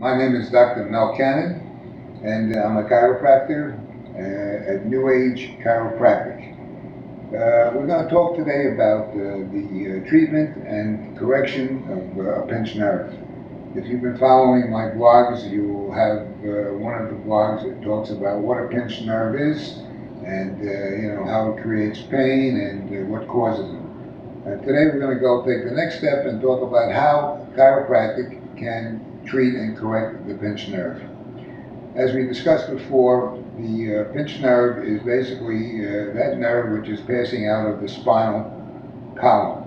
My name is Dr. Mel Cannon, and I'm a chiropractor at New Age Chiropractic. We're going to talk today about the treatment and correction of a pinched nerve. If you've been following my blogs, you will have one of the blogs that talks about what a pinched nerve is, and how it creates pain and what causes it. Today we're going to go take the next step and talk about how chiropractic can treat and correct the pinched nerve. As we discussed before, the pinched nerve is basically that nerve which is passing out of the spinal column,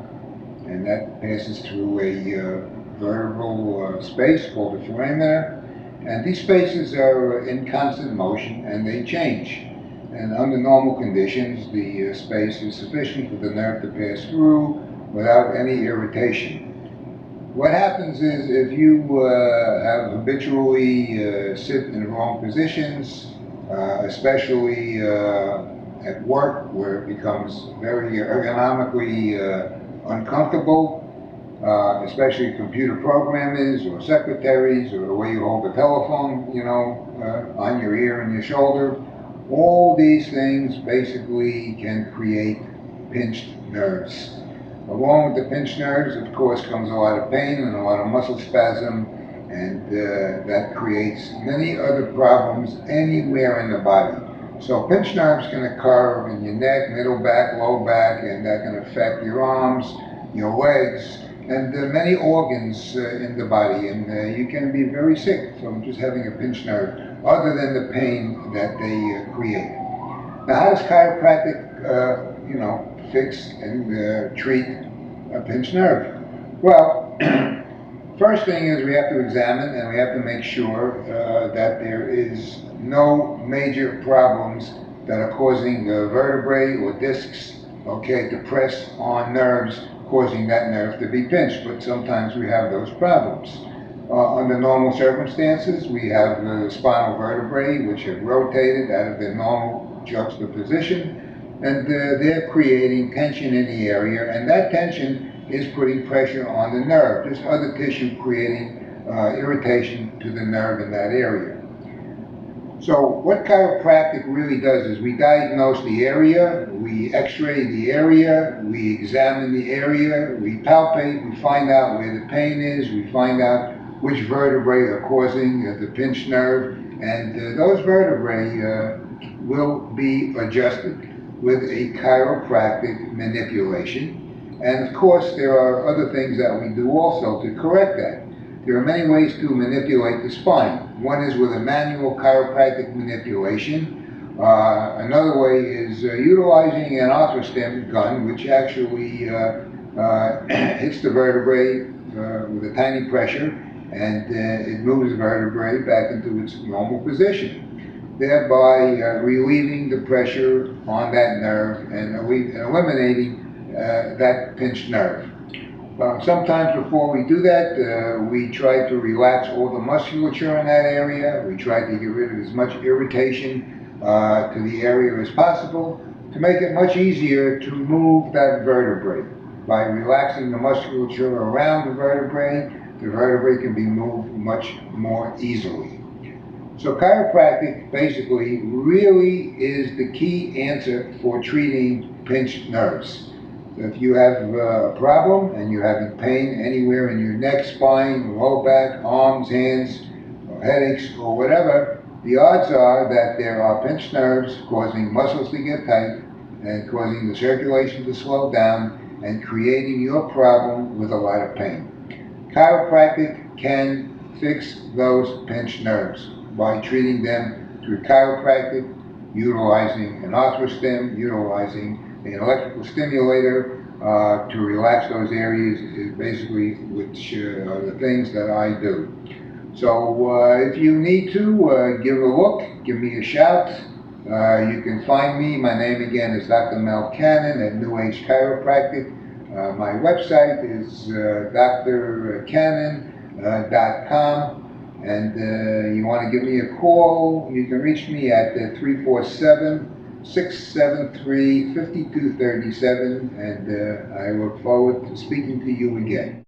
and that passes through a vertebral space called the foramina, and these spaces are in constant motion and they change. And under normal conditions, the space is sufficient for the nerve to pass through without any irritation. What happens is if you have habitually sit in the wrong positions, especially at work where it becomes very ergonomically uncomfortable, especially computer programmers or secretaries or the way you hold the telephone, on your ear and your shoulder. All these things basically can create pinched nerves. Along with the pinched nerves, of course, comes a lot of pain and a lot of muscle spasm, and that creates many other problems anywhere in the body. So pinched nerves can occur in your neck, middle back, low back, and that can affect your arms, your legs, and many organs in the body. And you can be very sick from just having a pinched nerve, other than the pain that they create. Now, how does chiropractic, fix and treat a pinched nerve? Well, first thing is we have to examine and we have to make sure that there is no major problems that are causing vertebrae or discs, to press on nerves, causing that nerve to be pinched. But sometimes we have those problems. Under normal circumstances, we have the spinal vertebrae which have rotated out of their normal juxtaposition, and they're creating tension in the area, and that tension is putting pressure on the nerve, just other tissue creating irritation to the nerve in that area. So what chiropractic really does is we diagnose the area, we x-ray the area, we examine the area, we palpate, we find out where the pain is, we find out which vertebrae are causing the pinched nerve, and those vertebrae will be adjusted with a chiropractic manipulation. And of course, there are other things that we do also to correct that. There are many ways to manipulate the spine. One is with a manual chiropractic manipulation. Another way is utilizing an arthrostim gun, which actually hits the vertebrae with a tiny pressure, and it moves the vertebrae back into its normal position, thereby relieving the pressure on that nerve and eliminating that pinched nerve. Sometimes before we do that, we try to relax all the musculature in that area. We try to get rid of as much irritation to the area as possible to make it much easier to move that vertebrae. By relaxing the musculature around the vertebrae can be moved much more easily. So chiropractic basically really is the key answer for treating pinched nerves. If you have a problem and you're having pain anywhere in your neck, spine, low back, arms, hands, or headaches, or whatever, the odds are that there are pinched nerves causing muscles to get tight and causing the circulation to slow down and creating your problem with a lot of pain. Chiropractic can fix those pinched nerves by treating them through chiropractic, utilizing an arthrostim, utilizing an electrical stimulator to relax those areas, is basically which are the things that I do. So if you need to, give a look, give me a shout. You can find me. My name again is Dr. Mel Cannon at New Age Chiropractic. My website is drcannon.com. And you want to give me a call, you can reach me at 347-673-5237, and I look forward to speaking to you again.